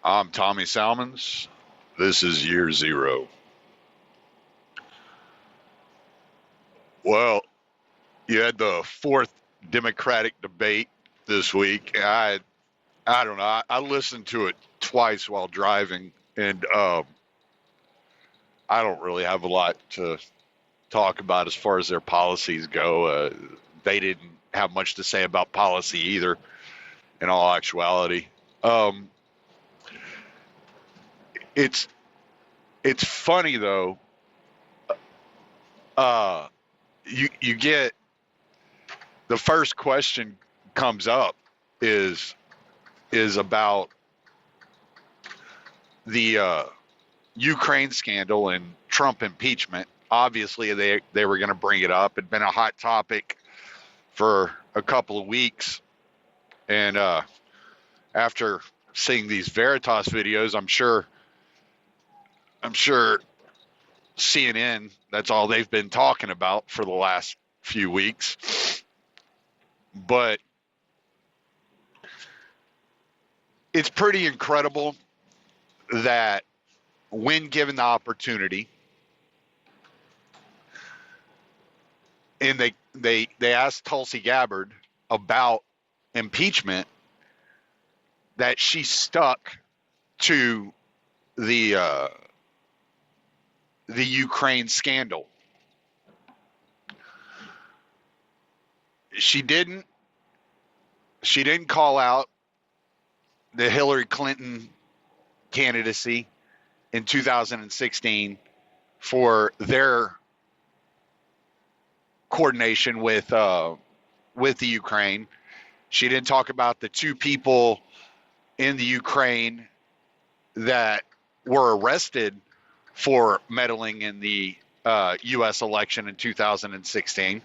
I'm Tommy Salmons. This is year zero. Well, you had the fourth Democratic debate this week. I don't know. I listened to it twice while driving, and I don't really have a lot to talk about as far as their policies go. They didn't have much to say about policy either, in all actuality. Um, it's it's funny though. Uh, you get the first question comes up is about the Ukraine scandal and Trump impeachment. Obviously, they were going to bring it up. It'd been a hot topic for a couple of weeks, and after seeing these Veritas videos, I'm sure CNN. That's all they've been talking about for the last few weeks. But it's pretty incredible that when given the opportunity, and they asked Tulsi Gabbard about impeachment, that she stuck to the Ukraine scandal. She didn't call out the Hillary Clinton candidacy in 2016 for their coordination with the Ukraine. She didn't talk about the two people in the Ukraine that were arrested for meddling in the U.S. election in 2016.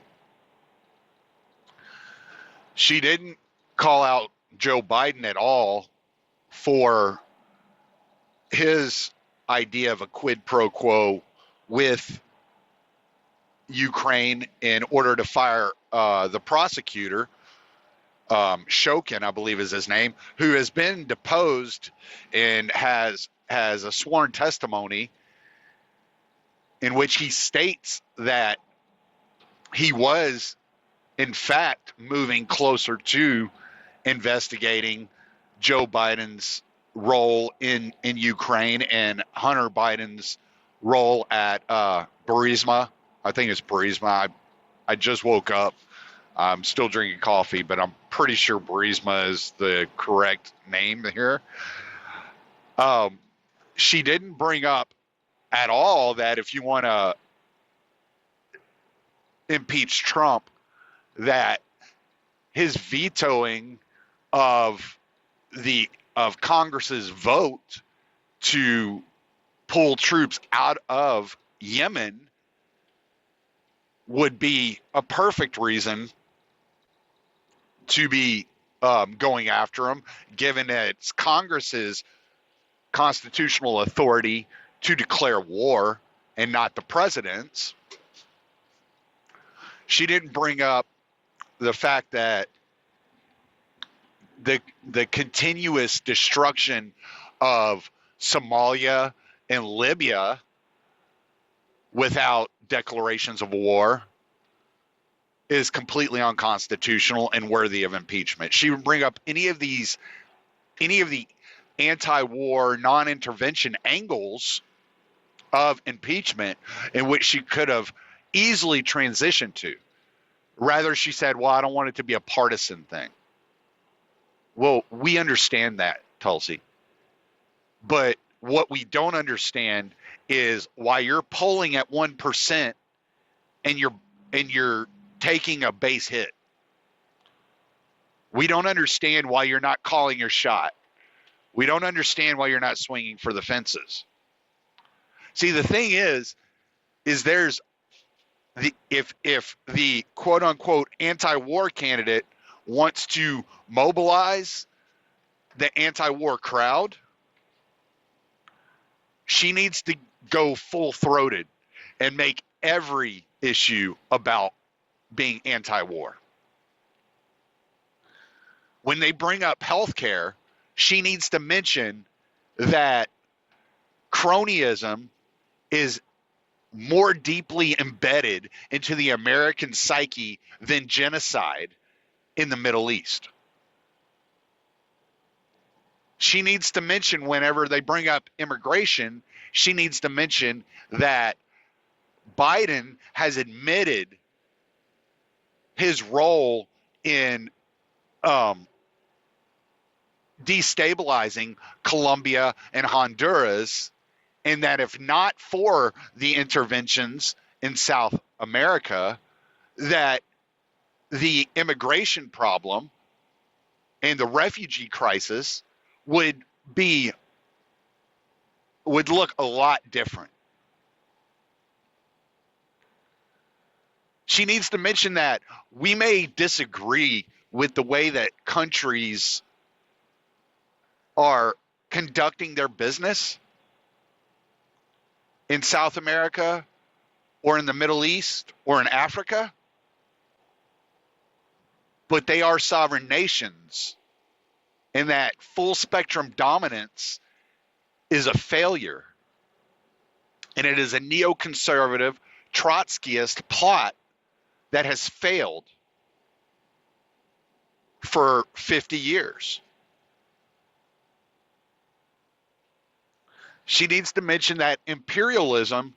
She didn't call out Joe Biden at all for his idea of a quid pro quo with Ukraine in order to fire the prosecutor, Shokin, I believe is his name, who has been deposed and has a sworn testimony in which he states that he was, in fact, moving closer to investigating Joe Biden's role in Ukraine and Hunter Biden's role at Burisma. I think it's Burisma. I just woke up. I'm still drinking coffee, but I'm pretty sure Burisma is the correct name here. She didn't bring up at all that if you want to impeach Trump, that his vetoing of Congress's vote to pull troops out of Yemen would be a perfect reason to be going after him, given that it's Congress's constitutional authority to declare war and not the president's. She didn't bring up the fact that the continuous destruction of Somalia and Libya without declarations of war is completely unconstitutional and worthy of impeachment. She would bring up any of the anti-war, non-intervention angles of impeachment in which she could have easily transitioned to. Rather, she said, well, I don't want it to be a partisan thing. Well, we understand that, Tulsi. But what we don't understand is why you're polling at 1% and you're taking a base hit. We don't understand why you're not calling your shot. We don't understand why you're not swinging for the fences. See, the thing is there's if the quote unquote anti-war candidate wants to mobilize the anti-war crowd, she needs to go full-throated and make every issue about being anti-war. When they bring up healthcare, she needs to mention that cronyism is more deeply embedded into the American psyche than genocide in the Middle East. She needs to mention, whenever they bring up immigration, she needs to mention that Biden has admitted his role in destabilizing Colombia and Honduras, and that if not for the interventions in South America, that the immigration problem and the refugee crisis would look a lot different. She needs to mention that we may disagree with the way that countries are conducting their business in South America or in the Middle East or in Africa, but they are sovereign nations, and that full spectrum dominance is a failure. And it is a neoconservative Trotskyist plot that has failed for 50 years. She needs to mention that imperialism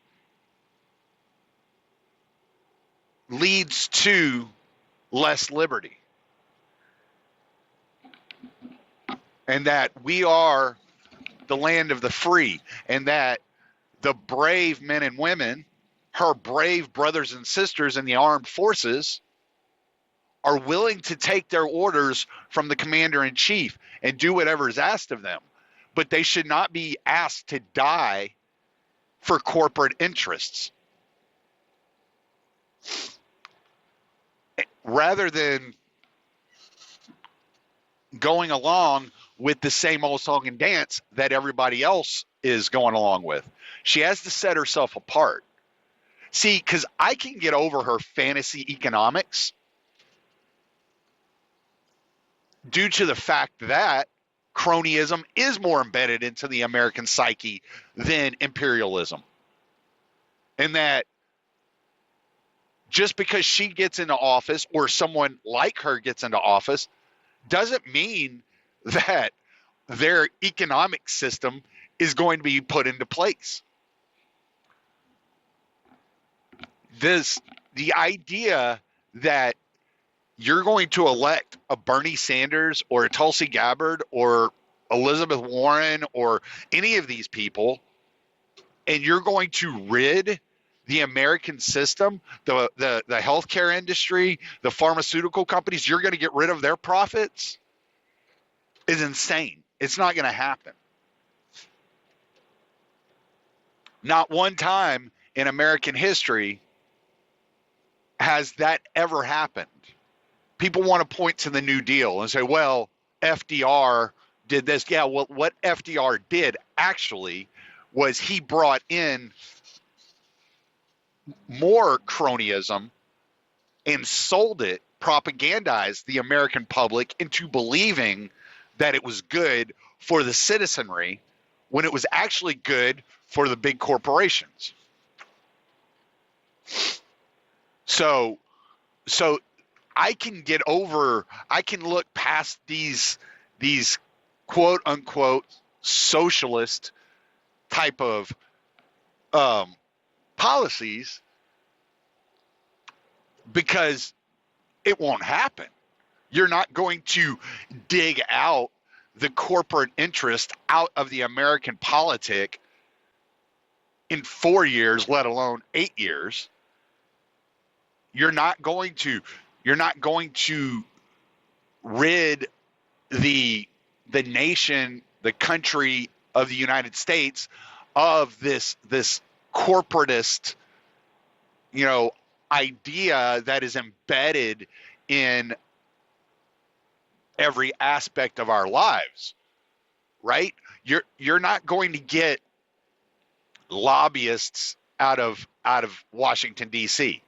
leads to less liberty, and that we are the land of the free, and that the brave men and women, her brave brothers and sisters in the armed forces, are willing to take their orders from the commander-in-chief and do whatever is asked of them. But they should not be asked to die for corporate interests. Rather than going along with the same old song and dance that everybody else is going along with. She has to set herself apart. See, because I can get over her fantasy economics due to the fact that cronyism is more embedded into the American psyche than imperialism. And that just because she gets into office or someone like her gets into office doesn't mean that their economic system is going to be put into place. The idea that you're going to elect a Bernie Sanders or a Tulsi Gabbard or Elizabeth Warren or any of these people, and you're going to rid the American system, the healthcare industry, the pharmaceutical companies, you're going to get rid of their profits, is insane. It's not going to happen. Not one time in American history has that ever happened. People want to point to the New Deal and say, well, FDR did this. Yeah, well, what FDR did actually was he brought in more cronyism and sold it, propagandized the American public into believing that it was good for the citizenry when it was actually good for the big corporations. So I can look past these quote unquote socialist type of policies because it won't happen. You're not going to dig out the corporate interest out of the American politic in 4 years, let alone 8 years. You're not going to rid the nation, the country of the United States of this corporatist, idea that is embedded in every aspect of our lives, right? You're not going to get lobbyists out of Washington, D.C.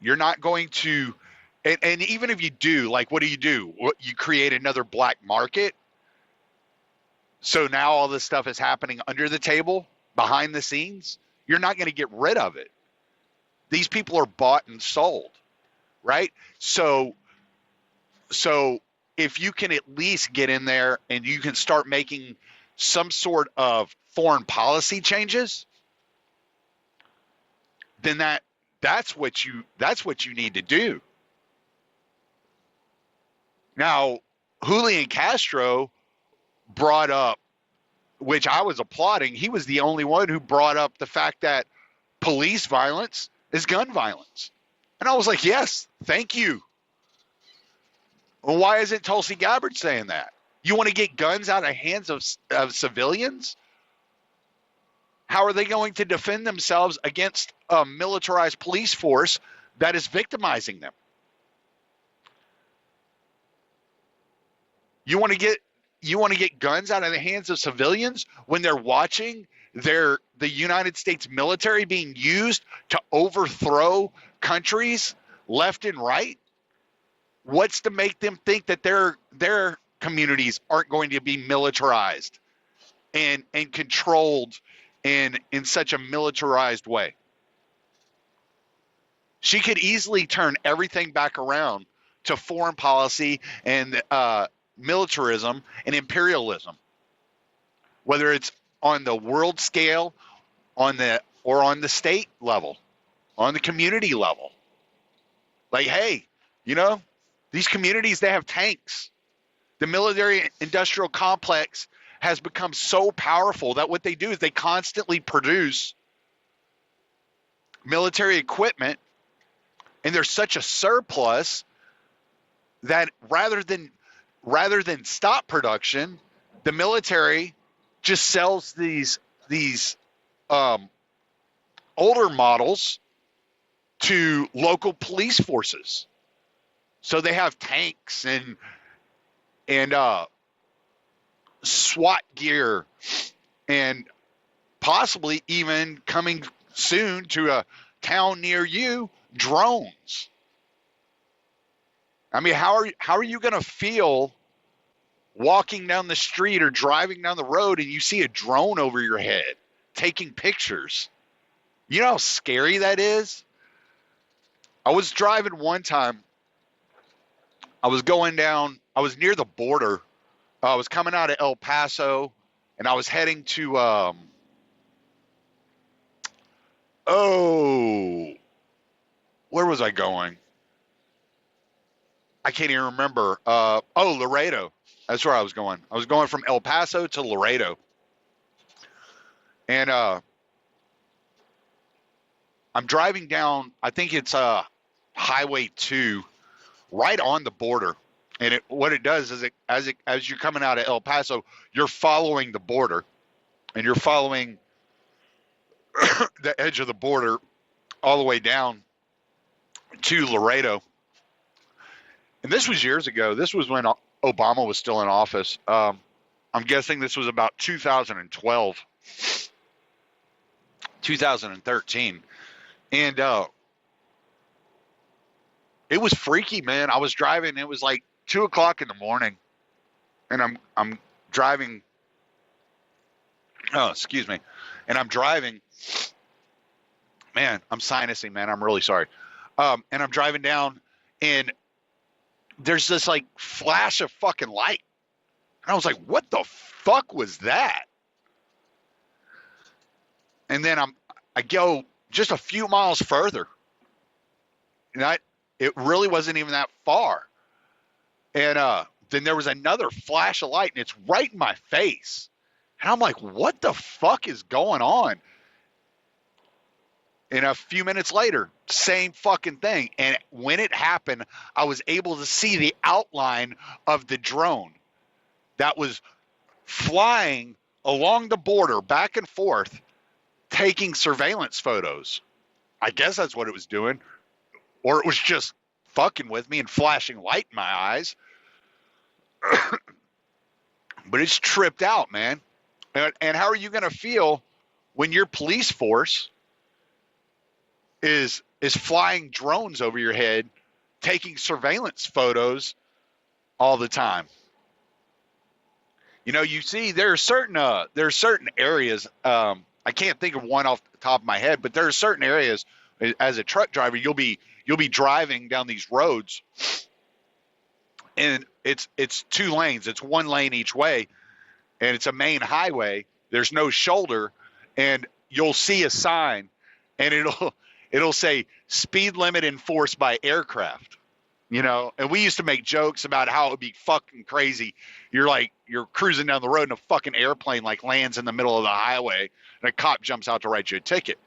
You're not going to, and even if you do, like, what do? You create another black market So now all this stuff is happening under the table, behind the scenes. You're not going to get rid of it. These people are bought and sold, right? So if you can at least get in there and you can start making some sort of foreign policy changes, then that's what you need to do. Now, Julian Castro brought up, which I was applauding, he was the only one who brought up the fact that police violence is gun violence. And I was like, yes, thank you. Well, why isn't Tulsi Gabbard saying that? You want to get guns out of the hands of civilians? How are they going to defend themselves against a militarized police force that is victimizing them? You want to get guns out of the hands of civilians when they're watching the United States military being used to overthrow countries left and right? What's to make them think that their communities aren't going to be militarized and controlled in such a militarized way? She could easily turn everything back around to foreign policy and militarism and imperialism, whether it's on the world scale, on the state level, on the community level. Like, hey, these communities, they have tanks. The military industrial complex has become so powerful that what they do is they constantly produce military equipment, and there's such a surplus that rather than stop production, the military just sells these older models to local police forces. So they have tanks and SWAT gear, and possibly even coming soon to a town near you, drones. I mean, how are you going to feel walking down the street or driving down the road and you see a drone over your head taking pictures? You know how scary that is? I was driving one time. I was near the border. I was coming out of El Paso, and I was heading to, where was I going? I can't even remember. Laredo. That's where I was going. I was going from El Paso to Laredo. And I'm driving down, I think it's Highway 2, right on the border. And what it does is as you're coming out of El Paso, you're following the border, and you're following the edge of the border all the way down to Laredo. And this was years ago. This was when Obama was still in office. I'm guessing this was about 2012, 2013. And it was freaky, man. I was driving. It was like 2:00 in the morning, and I'm driving. Oh, excuse me. And I'm driving. Man, I'm sinusing, man. I'm really sorry. And I'm driving down, and there's this like flash of fucking light, and I was like, "What the fuck was that?" And then I go just a few miles further, and it really wasn't even that far. And then there was another flash of light, and it's right in my face. And I'm like, what the fuck is going on? And a few minutes later, same fucking thing. And when it happened, I was able to see the outline of the drone that was flying along the border back and forth, taking surveillance photos. I guess that's what it was doing. Or it was just fucking with me and flashing light in my eyes. But it's tripped out, man. And how are you going to feel when your police force is flying drones over your head, taking surveillance photos all the time? You see, there are certain areas. I can't think of one off the top of my head, but there are certain areas. As a truck driver, you'll be driving down these roads, and it's two lanes. It's one lane each way, and it's a main highway. There's no shoulder, and you'll see a sign, and it'll say speed limit enforced by aircraft. And we used to make jokes about how it would be fucking crazy. You're cruising down the road and a fucking airplane lands in the middle of the highway and a cop jumps out to write you a ticket.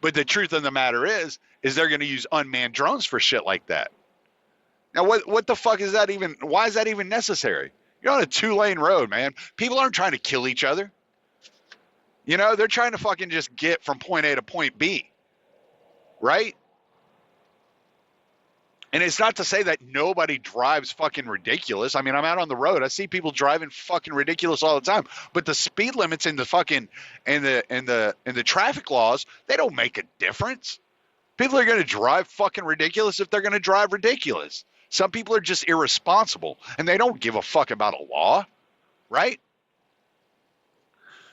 But the truth of the matter is they're going to use unmanned drones for shit like that. Now, what the fuck is that even? Why is that even necessary? You're on a 2-lane road, man. People aren't trying to kill each other. They're trying to fucking just get from point A to point B. Right? And it's not to say that nobody drives fucking ridiculous. I mean, I'm out on the road. I see people driving fucking ridiculous all the time. But the speed limits and the fucking and the traffic laws, they don't make a difference. People are going to drive fucking ridiculous if they're going to drive ridiculous. Some people are just irresponsible and they don't give a fuck about a law, right?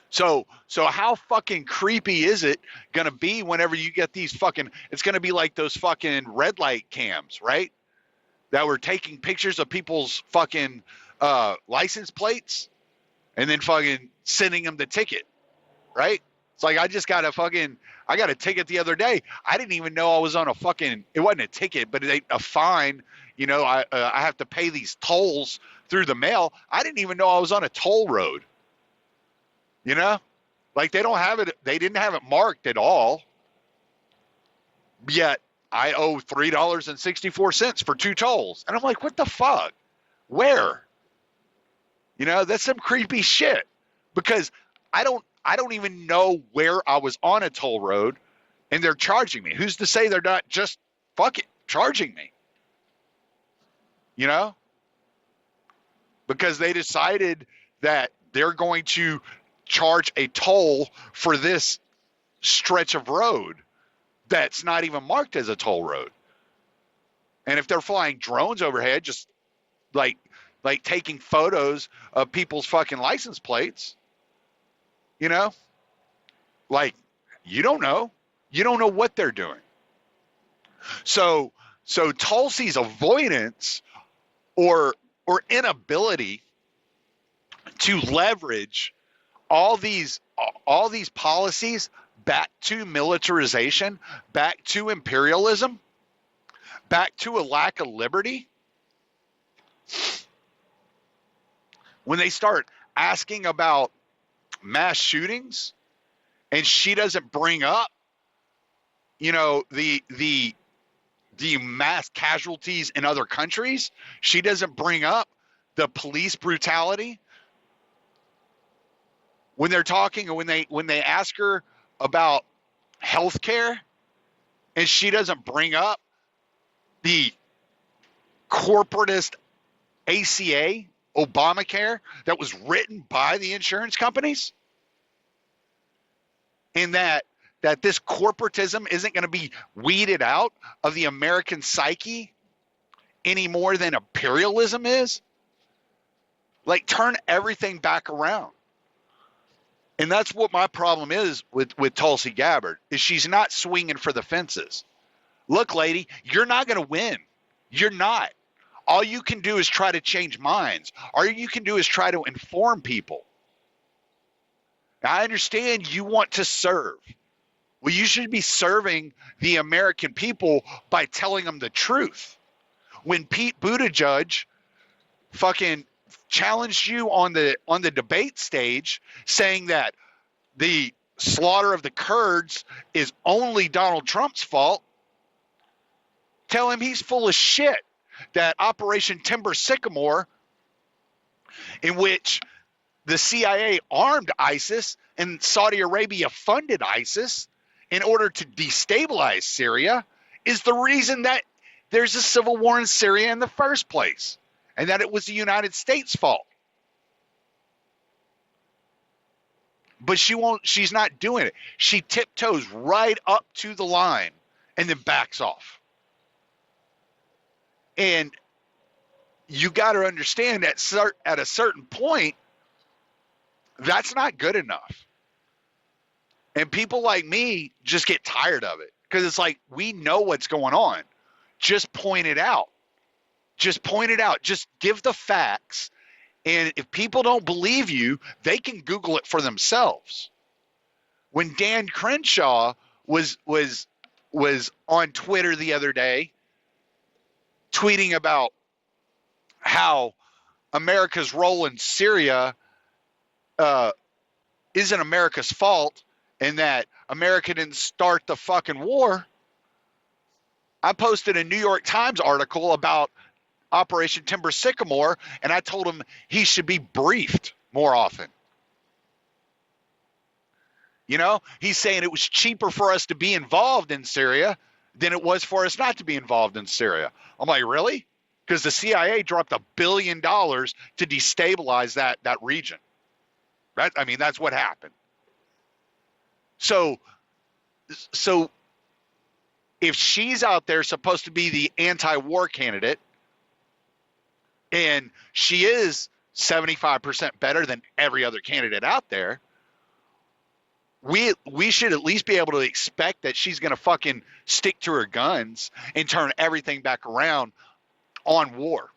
So how fucking creepy is it going to be whenever you get these fucking, it's going to be like those fucking red light cams, right? That were taking pictures of people's fucking license plates and then fucking sending them the ticket, right? It's like, I got a ticket the other day. I didn't even know I was on it wasn't a ticket, but a fine. I have to pay these tolls through the mail. I didn't even know I was on a toll road. They don't have it. They didn't have it marked at all. Yet I owe $3.64 for 2 tolls. And I'm like, what the fuck? Where? That's some creepy shit because I don't even know where I was on a toll road and they're charging me. Who's to say they're not just charging me? Because they decided that they're going to charge a toll for this stretch of road that's not even marked as a toll road. And if they're flying drones overhead, just like taking photos of people's fucking license plates, you don't know. You don't know what they're doing. So Tulsi's avoidance or inability to leverage all these policies back to militarization, back to imperialism, back to a lack of liberty. When they start asking about mass shootings and she doesn't bring up, the mass casualties in other countries, she doesn't bring up the police brutality. When they're talking, or when they ask her about health care and she doesn't bring up the corporatist ACA, Obamacare, that was written by the insurance companies, and that this corporatism isn't going to be weeded out of the American psyche any more than imperialism is, turn everything back around. And that's what my problem is with Tulsi Gabbard, is she's not swinging for the fences. Look, lady, you're not going to win. You're not. All you can do is try to change minds. All you can do is try to inform people. Now, I understand you want to serve. Well, you should be serving the American people by telling them the truth. When Pete Buttigieg fucking challenged you on the debate stage saying that the slaughter of the Kurds is only Donald Trump's fault, tell him he's full of shit. That Operation Timber Sycamore, in which the CIA armed ISIS and Saudi Arabia funded ISIS in order to destabilize Syria, is the reason that there's a civil war in Syria in the first place, and that it was the United States' fault. But she's not doing it. She tiptoes right up to the line and then backs off. And you got to understand at a certain point, That's not good enough. And people like me just get tired of it because it's like, we know what's going on. Just point it out. Just point it out. Just give the facts. And if people don't believe you, they can Google it for themselves. When Dan Crenshaw was on Twitter the other day tweeting about how America's role in Syria isn't America's fault and that America didn't start the fucking war, I posted a New York Times article about Operation Timber Sycamore, and I told him he should be briefed more often. You know, he's saying it was cheaper for us to be involved in Syria than it was for us not to be involved in Syria. I'm like, really? Because the CIA dropped $1 billion to destabilize that region. Right? I mean, that's what happened. So if she's out there supposed to be the anti-war candidate, and she is 75% better than every other candidate out there, we should at least be able to expect that she's going to fucking stick to her guns and turn everything back around on war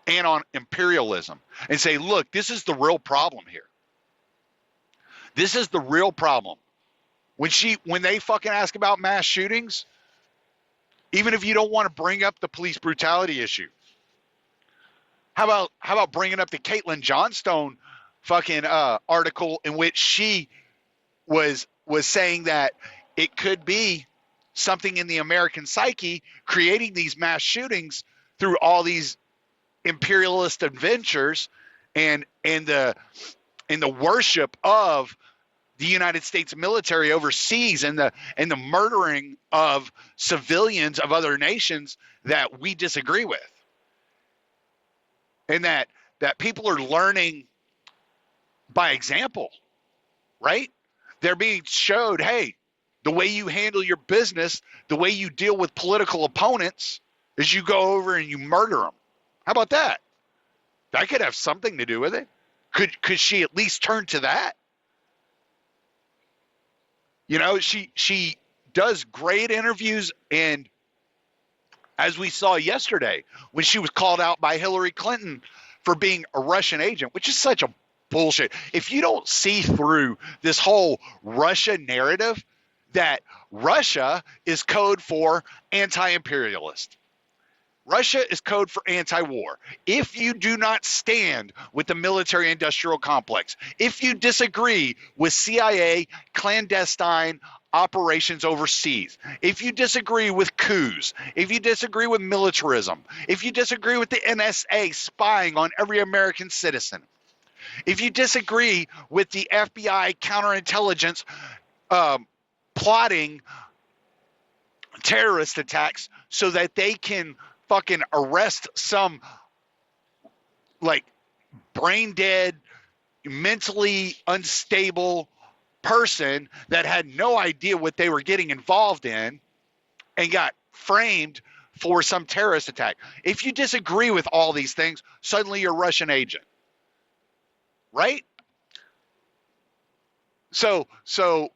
and on imperialism and say, look, this is the real problem here. This is the real problem. When they fucking ask about mass shootings, even if you don't want to bring up the police brutality issue, how about bringing up the Caitlin Johnstone fucking article in which she was saying that it could be something in the American psyche creating these mass shootings through all these imperialist adventures and the worship of the United States military overseas and the murdering of civilians of other nations that we disagree with. And that people are learning by example, right? They're being showed, hey, the way you handle your business, the way you deal with political opponents is you go over and you murder them. How about that? That could have something to do with it. Could she at least turn to that? You know, she does great interviews, and as we saw yesterday, when she was called out by Hillary Clinton for being a Russian agent, which is such a bullshit. If you don't see through this whole Russia narrative, that Russia is code for anti-imperialist. Russia is code for anti-war. If you do not stand with the military-industrial complex, if you disagree with CIA clandestine operations overseas, if you disagree with coups, if you disagree with militarism, if you disagree with the NSA spying on every American citizen, if you disagree with the FBI counterintelligence plotting terrorist attacks so that they can fucking arrest some like brain dead, mentally unstable person that had no idea what they were getting involved in and got framed for some terrorist attack. If you disagree with all these things, suddenly you're a Russian agent. Right? So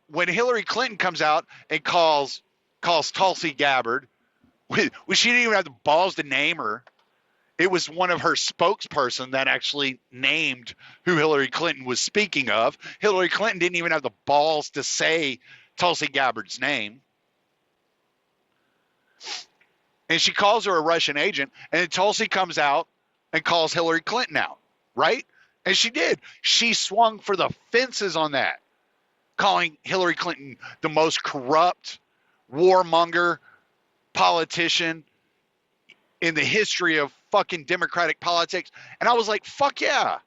when Hillary Clinton comes out and calls Tulsi Gabbard, she didn't even have the balls to name her. It was one of her spokesperson that actually named who Hillary Clinton was speaking of. Hillary Clinton didn't even have the balls to say Tulsi Gabbard's name. And she calls her a Russian agent, and then Tulsi comes out and calls Hillary Clinton out, right? And she did. She swung for the fences on that, calling Hillary Clinton the most corrupt, warmonger politician in the history of fucking Democratic politics. And I was like, fuck yeah.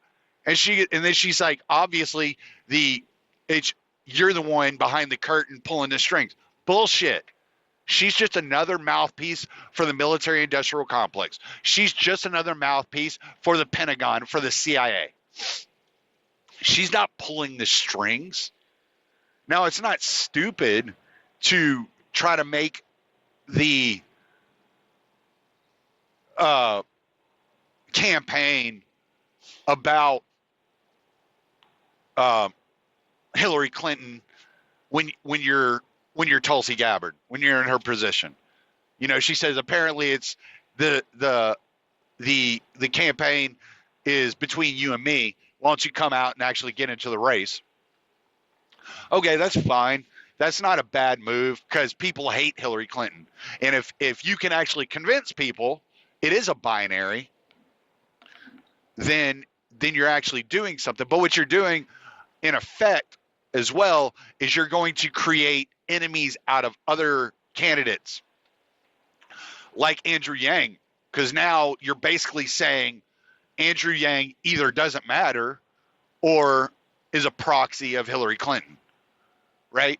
And then she's like, obviously you're the one behind the curtain pulling the strings. Bullshit. She's just another mouthpiece for the military industrial complex. She's just another mouthpiece for the Pentagon, for the CIA. She's not pulling the strings. Now, it's not stupid to try to make the campaign about um, Hillary Clinton when you're Tulsi Gabbard, when you're in her position. You know, she says apparently it's the campaign is between you and me. Why don't you come out and actually get into the race? Okay, that's fine. That's not a bad move because people hate Hillary Clinton. And if you can actually convince people it is a binary, then you're actually doing something. But what you're doing in effect as well is you're going to create enemies out of other candidates like Andrew Yang, because now you're basically saying Andrew Yang either doesn't matter or is a proxy of Hillary Clinton, right?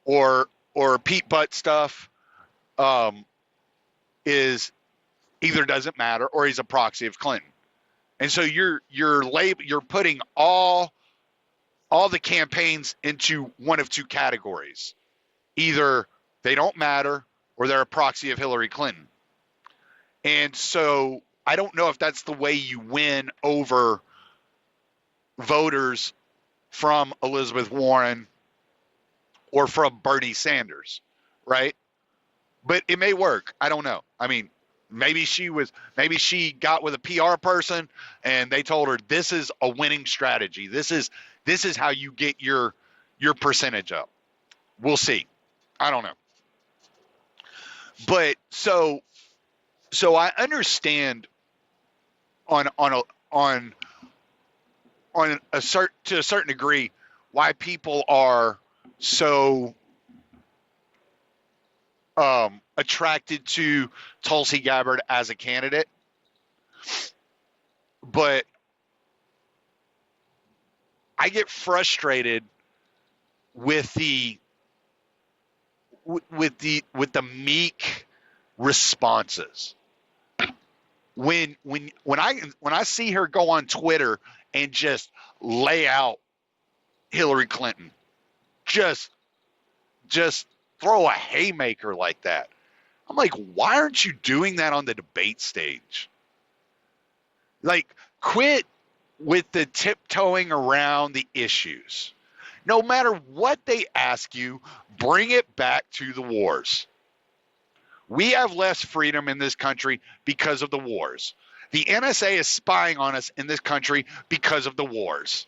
Or Pete Butt stuff is either doesn't matter or he's a proxy of Clinton. And so you're putting all the campaigns into one of two categories. Either they don't matter or they're a proxy of Hillary Clinton. And so I don't know if that's the way you win over voters from Elizabeth Warren or from Bernie Sanders, right? But it may work. I don't know. I mean, maybe she got with a PR person and they told her this is a winning strategy. This is how you get your percentage up. We'll see. I don't know. But so I understand to a certain degree why people are so attracted to Tulsi Gabbard as a candidate, but I get frustrated with the meek responses. When I see her go on Twitter and just lay out Hillary Clinton, just throw a haymaker like that, I'm like, why aren't you doing that on the debate stage? Like, quit with the tiptoeing around the issues. No matter what they ask you, bring it back to the wars. We have less freedom in this country because of the wars. The NSA is spying on us in this country because of the wars.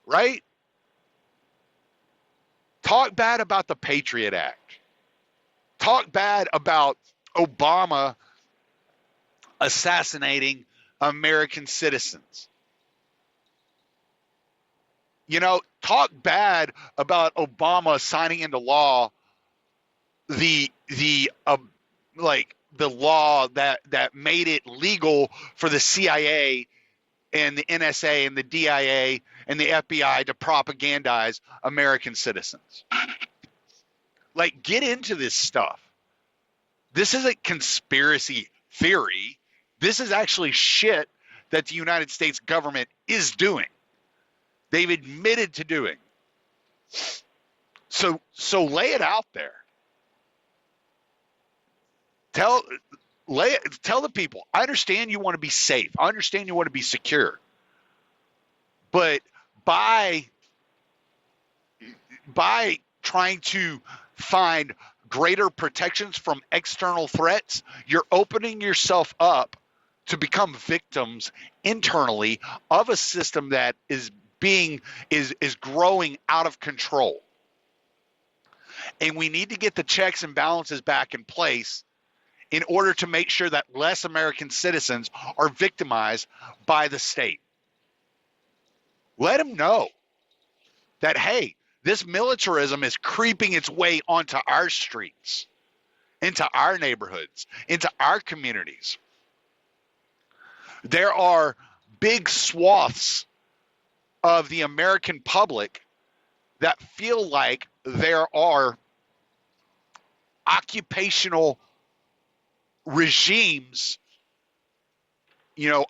Right? Talk bad about the Patriot Act. Talk bad about Obama assassinating American citizens. You know, talk bad about Obama signing into law the law that made it legal for the CIA and the NSA and the DIA and the FBI to propagandize American citizens. Like, get into this stuff. This isn't conspiracy theory. This is actually shit that the United States government is doing. They've admitted to doing. So lay it out there. Tell the people, I understand you want to be safe. I understand you want to be secure. But by trying to find greater protections from external threats, you're opening yourself up to become victims internally of a system that is growing out of control. And we need to get the checks and balances back in place in order to make sure that less American citizens are victimized by the state. Let them know that, hey, this militarism is creeping its way onto our streets, into our neighborhoods, into our communities. There are big swaths of the American public that feel like there are occupational regimes,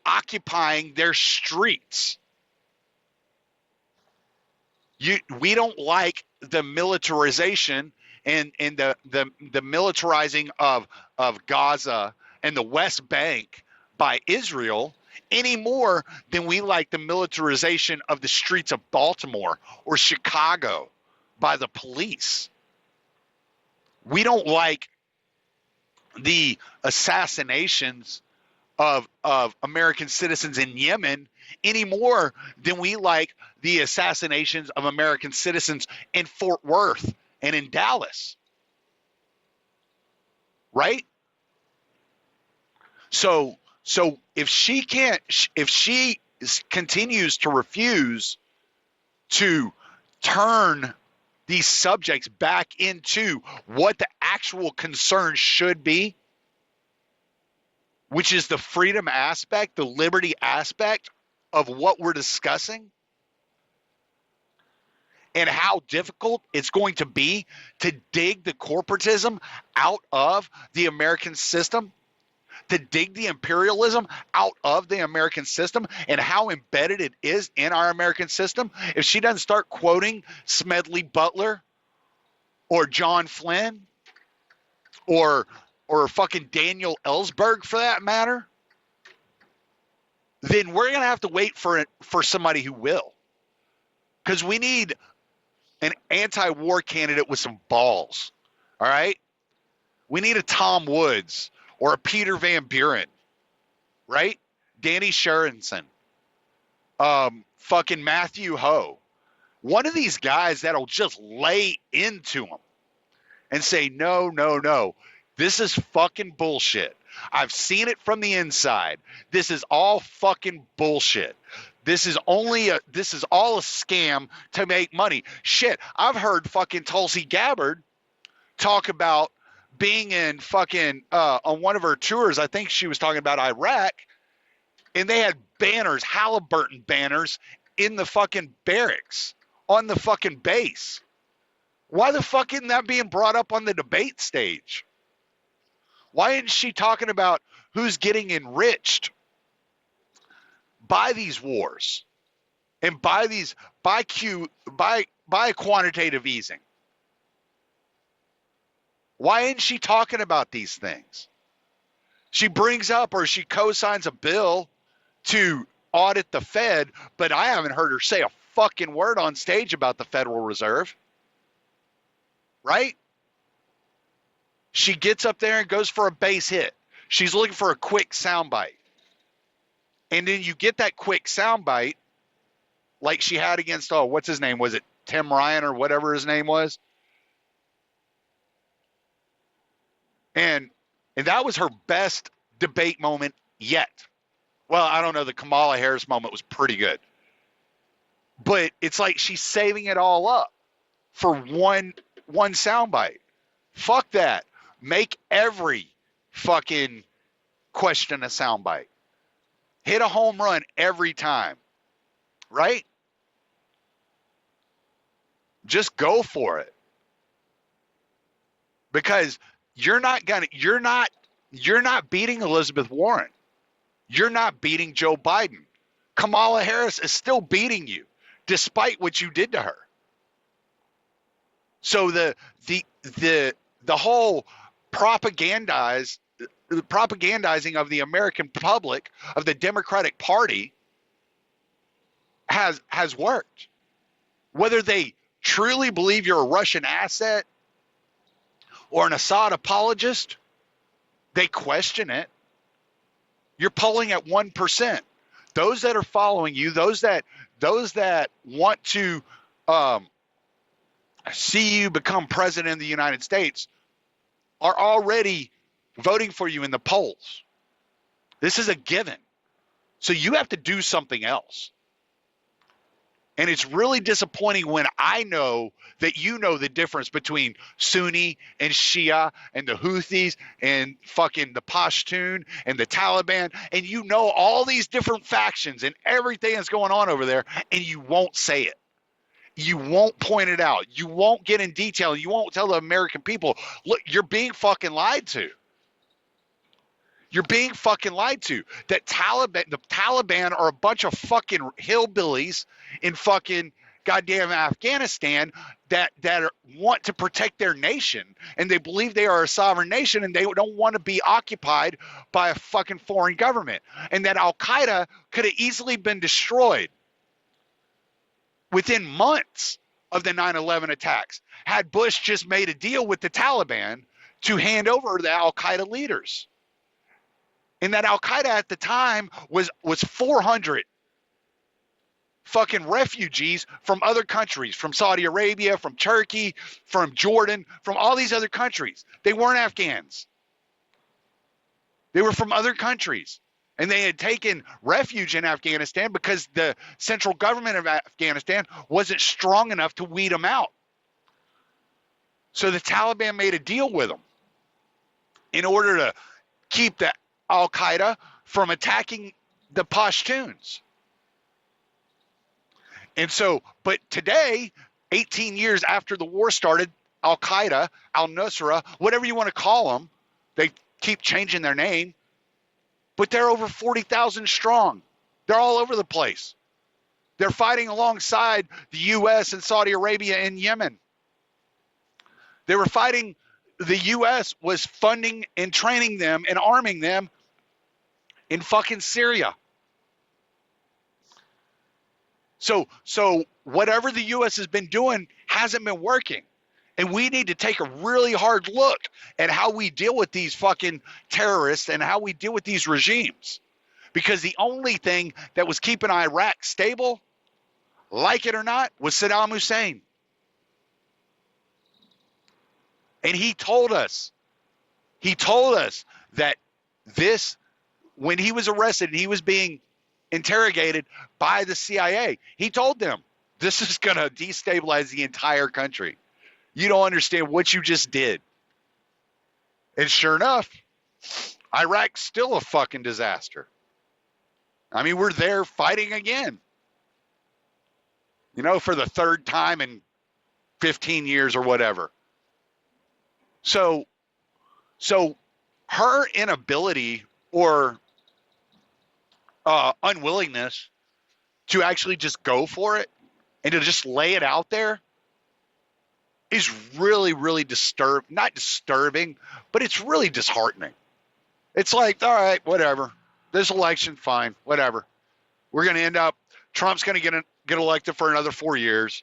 occupying their streets. We don't like the militarization and the militarizing of Gaza and the West Bank by Israel, any more than we like the militarization of the streets of Baltimore or Chicago by the police. We don't like the assassinations of American citizens in Yemen any more than we like the assassinations of American citizens in Fort Worth and in Dallas. Right? So if she continues to refuse to turn these subjects back into what the actual concern should be, which is the freedom aspect, the liberty aspect of what we're discussing, and how difficult it's going to be to dig the corporatism out of the American system, to dig the imperialism out of the American system, and how embedded it is in our American system. If she doesn't start quoting Smedley Butler or John Flynn or fucking Daniel Ellsberg for that matter, then we're going to have to wait for somebody who will. Because we need an anti-war candidate with some balls, all right? We need a Tom Woods or a Peter Van Buren, right? Danny Sherrinson, fucking Matthew Ho. One of these guys that'll just lay into them and say, no, this is fucking bullshit. I've seen it from the inside. This is all fucking bullshit. This is all a scam to make money. Shit, I've heard fucking Tulsi Gabbard talk about being in fucking on one of her tours. I think she was talking about Iraq, and they had banners, Halliburton banners, in the fucking barracks on the fucking base. Why the fuck isn't that being brought up on the debate stage? Why isn't she talking about who's getting enriched by these wars and by quantitative easing? Why isn't she talking about these things? She brings up or she co-signs a bill to audit the Fed, but I haven't heard her say a fucking word on stage about the Federal Reserve. Right? She gets up there and goes for a base hit. She's looking for a quick soundbite. And then you get that quick soundbite like she had against, what's his name? Was it Tim Ryan or whatever his name was? And that was her best debate moment yet. Well, I don't know. The Kamala Harris moment was pretty good. But it's like she's saving it all up for one soundbite. Fuck that. Make every fucking question a soundbite. Hit a home run every time. Right? Just go for it. Because you're not beating Elizabeth Warren. You're not beating Joe Biden. Kamala Harris is still beating you despite what you did to her. So the whole propagandizing of the American public, of the Democratic Party, has worked. Whether they truly believe you're a Russian asset or an Assad apologist, they question it. You're polling at 1%. Those that are following you, those that want to see you become president of the United States, are already voting for you in the polls. This is a given. So you have to do something else. And it's really disappointing when I know that you know the difference between Sunni and Shia and the Houthis and fucking the Pashtun and the Taliban, and you know all these different factions and everything that's going on over there, and you won't say it. You won't point it out. You won't get in detail. You won't tell the American people, look, you're being fucking lied to. You're being fucking lied to. The Taliban are a bunch of fucking hillbillies in fucking goddamn Afghanistan want to protect their nation, and they believe they are a sovereign nation, and they don't want to be occupied by a fucking foreign government, and that Al-Qaeda could have easily been destroyed within months of the 9/11 attacks had Bush just made a deal with the Taliban to hand over the Al-Qaeda leaders. And that Al-Qaeda at the time was 400 fucking refugees from other countries, from Saudi Arabia, from Turkey, from Jordan, from all these other countries. They weren't Afghans. They were from other countries. And they had taken refuge in Afghanistan because the central government of Afghanistan wasn't strong enough to weed them out. So the Taliban made a deal with them in order to keep the Al-Qaeda from attacking the Pashtuns. And so, but today, 18 years after the war started, Al-Qaeda, Al-Nusra, whatever you want to call them, they keep changing their name, but they're over 40,000 strong. They're all over the place. They're fighting alongside the U.S. and Saudi Arabia in Yemen. They were fighting, the U.S. was funding and training them and arming them in fucking Syria. So whatever the U.S. has been doing hasn't been working. And we need to take a really hard look at how we deal with these fucking terrorists and how we deal with these regimes. Because the only thing that was keeping Iraq stable, like it or not, was Saddam Hussein. And he told us that this, when he was arrested and he was being interrogated by the CIA, he told them, this is going to destabilize the entire country. You don't understand what you just did. And sure enough, Iraq's still a fucking disaster. I mean, we're there fighting again. You know, for the third time in 15 years or whatever. So her inability or unwillingness to actually just go for it and to just lay it out there is really, really not disturbing, but it's really disheartening. It's like, all right, whatever. This election, fine, whatever. We're going to end up, Trump's going to get elected for another 4 years.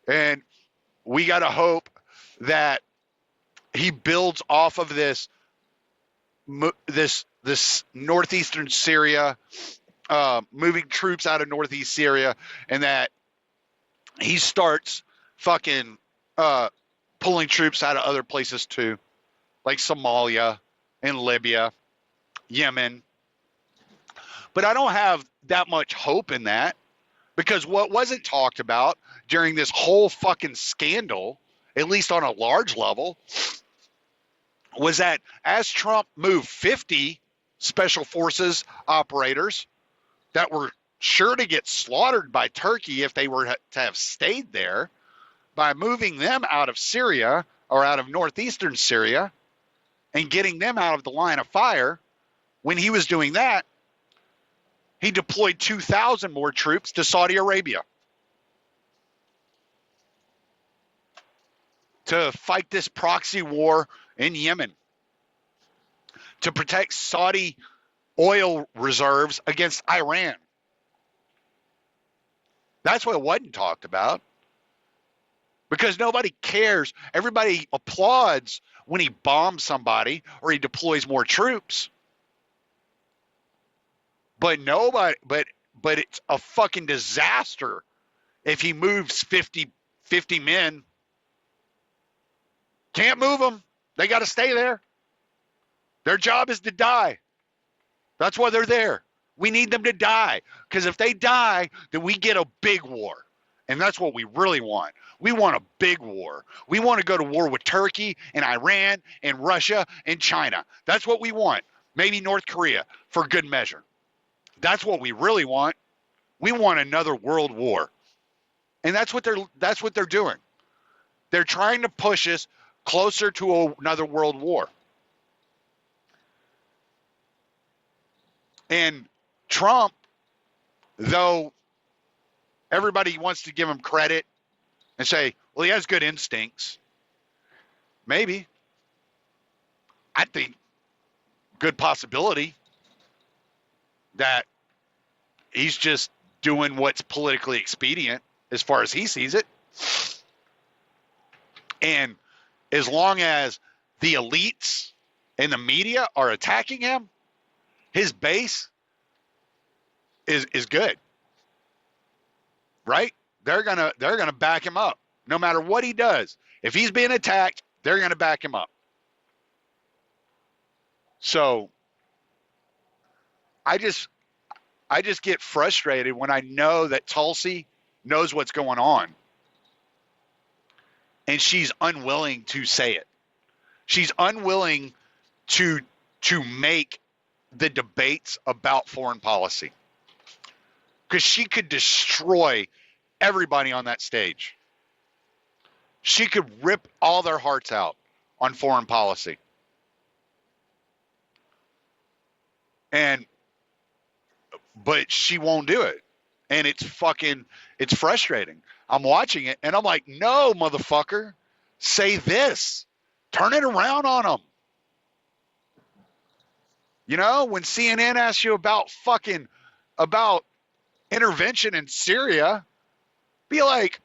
And we got to hope that he builds off of this northeastern Syria, moving troops out of northeast Syria, and that he starts fucking pulling troops out of other places too, like Somalia and Libya, Yemen. But I don't have that much hope in that, because what wasn't talked about during this whole fucking scandal, at least on a large level, was that as Trump moved 50 special forces operators that were sure to get slaughtered by Turkey if they were to have stayed there, by moving them out of Syria or out of northeastern Syria and getting them out of the line of fire, when he was doing that, he deployed 2,000 more troops to Saudi Arabia to fight this proxy war in Yemen, to protect Saudi oil reserves against Iran. That's what wasn't talked about, because nobody cares. Everybody applauds when he bombs somebody or he deploys more troops. But it's a fucking disaster if he moves 50 men. Can't move them. They got to stay there. Their job is to die. That's why they're there. We need them to die, because if they die, then we get a big war. And that's what we really want. We want a big war. We want to go to war with Turkey and Iran and Russia and China. That's what we want. Maybe North Korea for good measure. That's what we really want. We want another world war. And that's what they're doing. They're trying to push us closer to another world war. And Trump, though everybody wants to give him credit and say, Well, he has good instincts. Maybe. I think good possibility that he's just doing what's politically expedient as far as he sees it. And as long as the elites and the media are attacking him, his base is good. Right? They're gonna back him up no matter what he does. If he's being attacked, they're gonna back him up. So I just get frustrated when I know that Tulsi knows what's going on and she's unwilling to say it. She's unwilling to make the debates about foreign policy. Because she could destroy everybody on that stage. She could rip all their hearts out on foreign policy. But she won't do it. And it's frustrating. I'm watching it and I'm like, no, motherfucker, say this. Turn it around on them. You know, when CNN asks you about intervention in Syria, be like,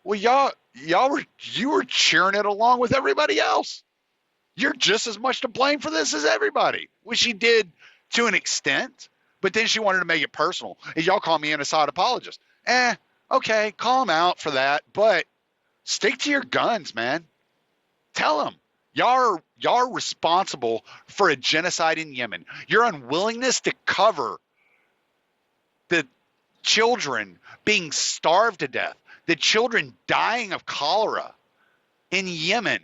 well, you were cheering it along with everybody else. You're just as much to blame for this as everybody, which she did to an extent, but then she wanted to make it personal. And y'all call me an Assad apologist. Okay, call him out for that, but stick to your guns, man. Tell them y'all are responsible for a genocide in Yemen. Your unwillingness to cover the children being starved to death, the children dying of cholera in Yemen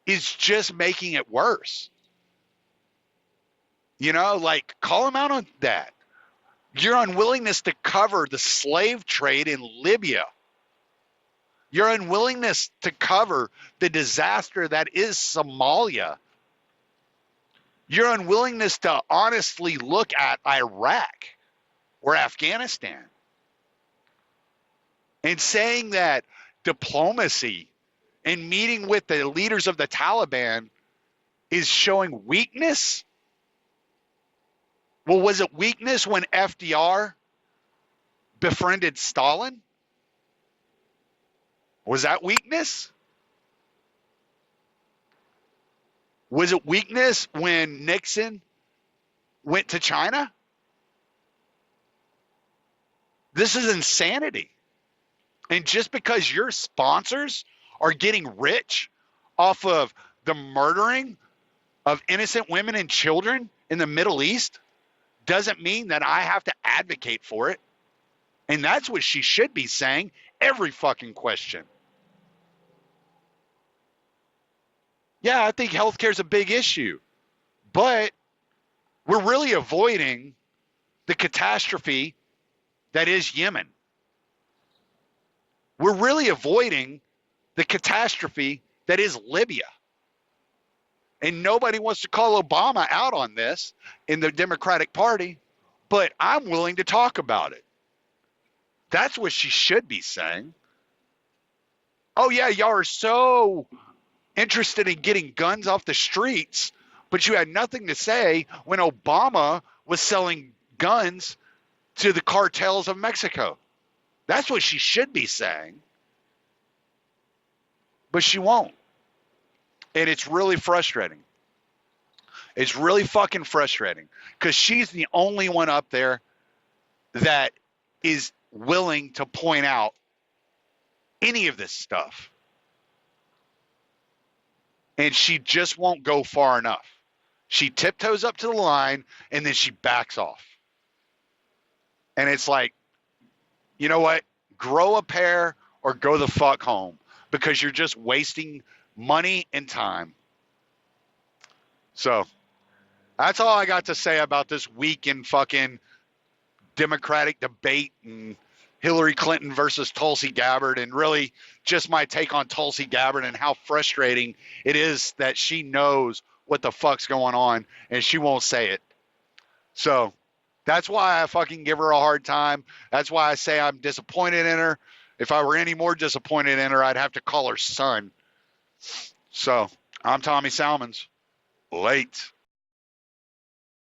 is just making it worse. You know, like, call him out on that. Your unwillingness to cover the slave trade in Libya. Your unwillingness to cover the disaster that is Somalia. Your unwillingness to honestly look at Iraq or Afghanistan. And saying that diplomacy and meeting with the leaders of the Taliban is showing weakness? Well, was it weakness when FDR befriended Stalin? Was that weakness? Was it weakness when Nixon went to China? This is insanity. And just because your sponsors are getting rich off of the murdering of innocent women and children in the Middle East doesn't mean that I have to advocate for it. And that's what she should be saying every fucking question. Yeah, I think healthcare is a big issue, but we're really avoiding the catastrophe that is Yemen. We're really avoiding the catastrophe that is Libya. And nobody wants to call Obama out on this in the Democratic Party, but I'm willing to talk about it. That's what she should be saying. Oh, yeah, y'all are so interested in getting guns off the streets, but you had nothing to say when Obama was selling guns to the cartels of Mexico. That's what she should be saying. But she won't. And it's really frustrating. It's really fucking frustrating because she's the only one up there that is willing to point out any of this stuff. And she just won't go far enough. She tiptoes up to the line and then she backs off. And it's like, you know what? Grow a pair or go the fuck home because you're just wasting money and time. So that's all I got to say about this week in fucking Democratic debate and Hillary Clinton versus Tulsi Gabbard, and really just my take on Tulsi Gabbard and how frustrating it is that she knows what the fuck's going on and she won't say it. So that's why I fucking give her a hard time. That's why I say I'm disappointed in her, If I were any more disappointed in her, I'd have to call her son. So I'm Tommy Salmons. Late.